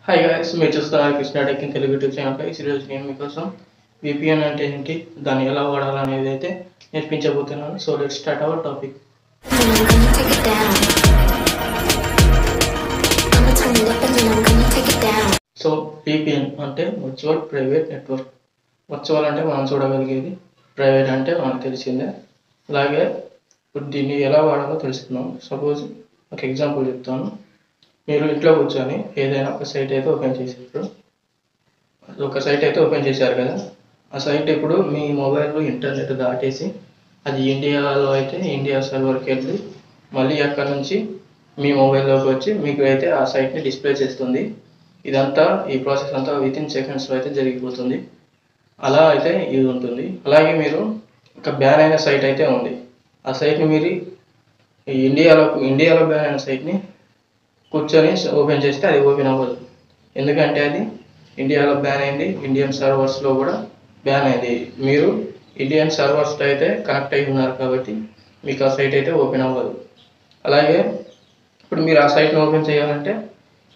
Hi guys, మీరు చూస్తున్నారు Krishna tech in Telugu YouTube channel. ఈరోజు నేను మీకోసం VPN అంటే ఏంటి, దాన్ని ఎలా వాడాలనేది అయితే నేర్పించబోతున్నాను. So let's start our topic. So VPN అంటే వర్చువల్ ప్రైవేట్ నెట్వర్క్. వర్చువల్ అంటే మనం చూడగలిగేది, ప్రైవేట్ అంటే మనకు తెలిసిందే. అలాగే ఇప్పుడు దీన్ని ఎలా వాడాలో తెలుసుకుందాం. సపోజ్ ఒక ఎగ్జాంపుల్ చెప్తాను. మీరు ఇంట్లో కూర్చొని ఏదైనా ఒక సైట్ అయితే ఓపెన్ చేశారు కదా. ఆ సైట్ ఇప్పుడు మీ మొబైల్లో ఇంటర్నెట్ దాటేసి అది ఇండియాలో అయితే ఇండియా సర్వర్కి వెళ్ళి మళ్ళీ అక్కడ నుంచి మీ మొబైల్లోకి వచ్చి మీకు అయితే ఆ సైట్ని డిస్ప్లే చేస్తుంది. ఇదంతా ఈ ప్రాసెస్ అంతా వితిన్ సెకండ్స్లో అయితే జరిగిపోతుంది. అలా అయితే ఇది ఉంటుంది. అలాగే మీరు ఒక బ్యాన్ అయిన సైట్ అయితే ఉంది. ఆ సైట్ని మీరు ఇండియాలో బ్యాన్ అయిన సైట్ని కూర్చొని ఓపెన్ చేస్తే అది ఓపెన్ అవ్వదు. ఎందుకంటే అది ఇండియాలో బ్యాన్ అయింది, ఇండియన్ సర్వర్స్లో కూడా బ్యాన్ అయింది. మీరు ఇండియన్ సర్వర్స్లో అయితే కనెక్ట్ అయి ఉన్నారు కాబట్టి మీకు ఆ సైట్ అయితే ఓపెన్ అవ్వదు. అలాగే ఇప్పుడు మీరు ఆ సైట్ని ఓపెన్ చేయాలంటే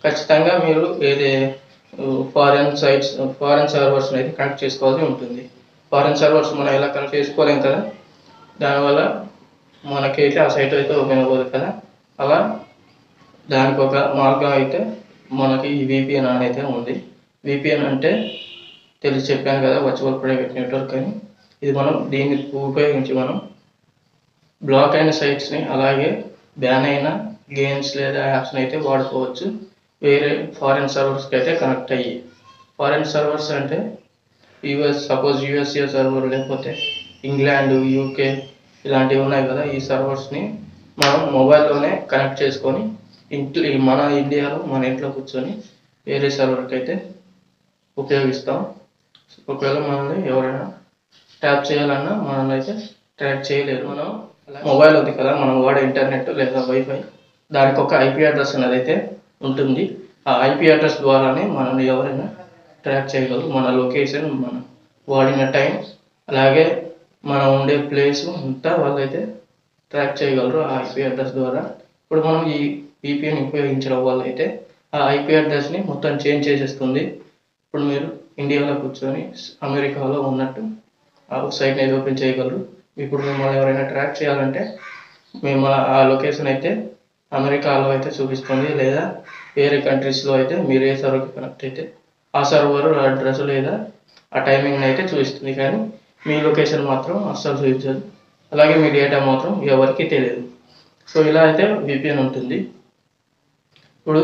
ఖచ్చితంగా మీరు ఫారెన్ సర్వర్స్ని అయితే కనెక్ట్ చేసుకోవాల్సి ఉంటుంది. ఫారెన్ సర్వర్స్ మనం ఎలా కనెక్ట్ చేసుకోలేం కదా, దానివల్ల మనకైతే ఆ సైట్ అయితే ఓపెన్ అవ్వదు కదా. అలా దానికి ఒక మార్గం అయితే మనకి ఈ VPN అయితే ఉంది. VPN అంటే చెప్పాను కదా, వర్చువల్ ప్రైవేట్ నెట్వర్క్ అని. ఇది దీన్ని ఉపయోగించి మనం బ్లాక్ అయిన సైట్స్ని, అలాగే బ్యాన్ అయిన గేమ్స్ లేదా యాప్స్ని అయితే వాడుకోవచ్చు. వేరే ఫారెన్ సర్వర్స్కి అయితే కనెక్ట్ అయ్యి, ఫారెన్ సర్వర్స్ అంటే USA సర్వర్, లేకపోతే ఇంగ్లాండ్, UK ఇలాంటివి ఉన్నాయి కదా. ఈ సర్వర్స్ని మనం మొబైల్లోనే కనెక్ట్ చేసుకొని మన ఇండియాలో మన ఇంట్లో కూర్చొని వేరే సర్వర్కి అయితే ఉపయోగిస్తాం. ఒకవేళ మనల్ని ఎవరైనా ట్యాప్ చేయాలన్నా మనల్ని అయితే ట్రాక్ చేయలేరు. మనం మొబైల్ ఉంది కదా, మనం వాడే ఇంటర్నెట్ లేదా వైఫై, దానికి ఒక IP అడ్రస్ అనేది అయితే ఉంటుంది. ఆ IP అడ్రస్ ద్వారానే మనల్ని ఎవరైనా ట్రాక్ చేయగలరు. మన లొకేషన్, మనం వాడిన టైం, అలాగే మనం ఉండే ప్లేస్ అంతా వాళ్ళైతే ట్రాక్ చేయగలరు ఆ IP అడ్రస్ ద్వారా. ఇప్పుడు మనం ఈ VPN ఉపయోగించడం వల్ల అయితే ఆ IP అడ్రస్ని మొత్తం చేంజ్ చేసేస్తుంది. ఇప్పుడు మీరు ఇండియాలో కూర్చొని అమెరికాలో ఉన్నట్టు ఆ సైట్ని అయితే ఓపెన్ చేయగలరు. ఇప్పుడు మిమ్మల్ని ఎవరైనా ట్రాక్ చేయాలంటే ఆ లొకేషన్ అయితే అమెరికాలో అయితే చూపిస్తుంది, లేదా వేరే కంట్రీస్లో అయితే మీరు ఏ సర్వర్కి కనెక్ట్ అయితే ఆ సర్వర్ అడ్రస్ లేదా ఆ టైమింగ్ని అయితే చూపిస్తుంది. కానీ మీ లొకేషన్ మాత్రం అస్సలు చూపించదు. అలాగే మీ డేటా మాత్రం ఎవరికి తెలియదు. సో ఇలా అయితే VPN ఉంటుంది. ఇప్పుడు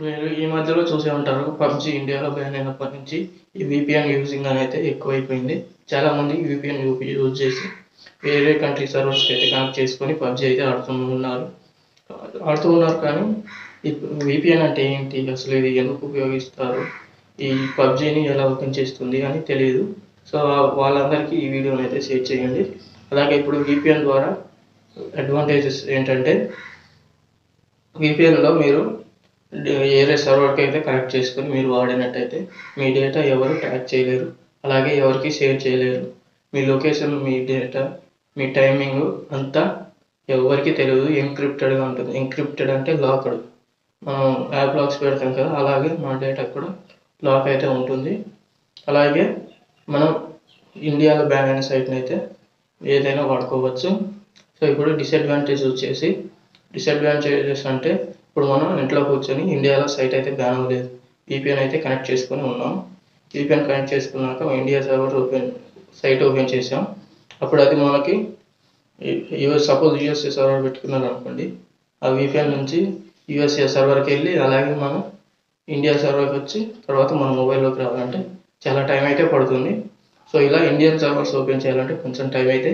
మీరు ఈ మధ్యలో చూసే ఉంటారు, PUBG ఇండియాలో బ్యాన్ అయినప్పటి నుంచి ఈ VPN యూజింగ్ అయితే ఎక్కువైపోయింది. చాలామంది VPN యూజ్ చేసి వేరే కంట్రీ సర్వర్స్కి అయితే కనెక్ట్ చేసుకొని PUBG అయితే ఆడుతూ ఉన్నారు. కానీ ఈ VPN అంటే ఏంటి, అసలు ఇది ఎందుకు ఉపయోగిస్తారు, ఈ PUBGని ఎలా ఓపెన్ చేస్తుంది అని తెలియదు. సో వాళ్ళందరికీ ఈ వీడియోని అయితే షేర్ చేయండి. అలాగే ఇప్పుడు VPN ద్వారా అడ్వాంటేజెస్ ఏంటంటే, VPNలో మీరు వేరే సర్వర్కి అయితే కనెక్ట్ చేసుకొని మీరు వాడినట్టయితే మీ డేటా ఎవరు ట్రాక్ చేయలేరు, అలాగే ఎవరికి షేర్ చేయలేరు. మీ లొకేషన్, మీ డేటా, మీ టైమింగ్ అంతా ఎవరికి తెలియదు. ఎన్క్రిప్టెడ్గా ఉంటుంది. ఎన్క్రిప్టెడ్ అంటే లాక్డ్. మనం యాప్ లాక్స్ పెడతాం కదా, అలాగే మన డేటా కూడా లాక్ అయితే ఉంటుంది. అలాగే మనం ఇండియాలో బ్యాన్ అయిన సైట్ని అయితే ఏదైనా వాడుకోవచ్చు. సో ఇప్పుడు డిసడ్వాంటేజెస్ అంటే, ఇప్పుడు మనం ఇంట్లో కూర్చొని ఇండియాలో సైట్ అయితే బ్యాన్ అవ్వలేదు, VPN అయితే కనెక్ట్ చేసుకొని ఉన్నాం. VPN కనెక్ట్ చేసుకున్నాక ఇండియా సర్వర్ సైట్ ఓపెన్ చేసాం. అప్పుడు అది మనకి సపోజ్ USA సర్వర్ పెట్టుకున్నారు అనుకోండి, ఆ VPN నుంచి USA సర్వర్కి వెళ్ళి అలాగే మనం ఇండియా సర్వర్కి వచ్చి తర్వాత మన మొబైల్లోకి రావాలంటే చాలా టైం అయితే పడుతుంది. సో ఇలా ఇండియన్ సర్వర్స్ ఓపెన్ చేయాలంటే కొంచెం టైం అయితే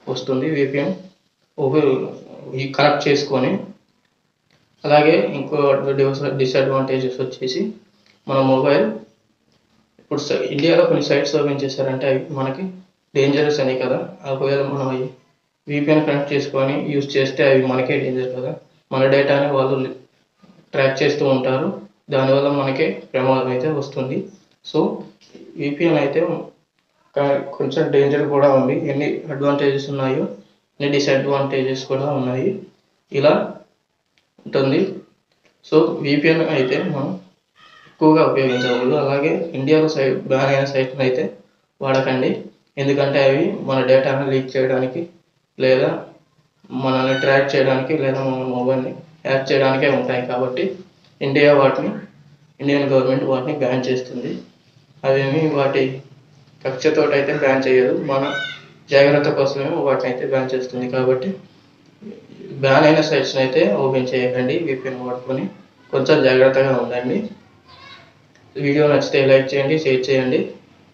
వస్తుంది VPN కనెక్ట్ చేసుకొని. అలాగే ఇంకో డిసడ్వాంటేజెస్ వచ్చేసి, మన మొబైల్ ఇప్పుడు ఇండియాలో కొన్ని సైట్స్ ఓపెన్ చేశారంటే అవి మనకి డేంజరస్ అని కదా. ఒకవేళ మనం అవి VPN కనెక్ట్ చేసుకొని యూజ్ చేస్తే అవి మనకే డేంజర్ కదా. మన డేటాని వాళ్ళు ట్రాక్ చేస్తూ ఉంటారు, దానివల్ల మనకే ప్రమాదం అయితే వస్తుంది. సో VPN అయితే కొంచెం డేంజర్ కూడా ఉంది. ఎన్ని అడ్వాంటేజెస్ ఉన్నాయో అన్ని డిసడ్వాంటేజెస్ కూడా ఉన్నాయి. ఇలా ఉంటుంది. సో VPN అయితే మనం ఎక్కువగా ఉపయోగించకూడదు. అలాగే ఇండియాలో బ్యాన్ అయిన సైట్ని అయితే వాడకండి. ఎందుకంటే అవి మన డేటాను లీక్ చేయడానికి లేదా మనల్ని ట్రాక్ చేయడానికి లేదా మన మొబైల్ని హ్యాక్ చేయడానికే ఉంటాయి. కాబట్టి ఇండియన్ గవర్నమెంట్ వాటిని బ్యాన్ చేస్తుంది. అవేమి వాటి కక్షతో అయితే బ్యాన్ చేయదు, మన జాగ్రత్త కోసమే వాటిని అయితే బ్యాన్ చేస్తుంది. కాబట్టి బ్యాన్ అయిన సైట్స్ని అయితే ఓపెన్ చేయకండి. VPN వాడుకొని కొంచెం జాగ్రత్తగా ఉండండి. వీడియో నచ్చితే లైక్ చేయండి, షేర్ చేయండి,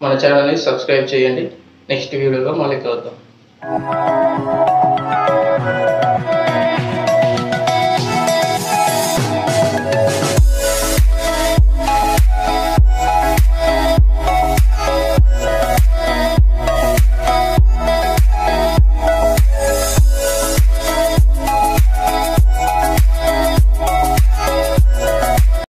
మన ఛానల్ని సబ్స్క్రైబ్ చేయండి. నెక్స్ట్ వీడియోలో మళ్ళీ కలుద్దాం.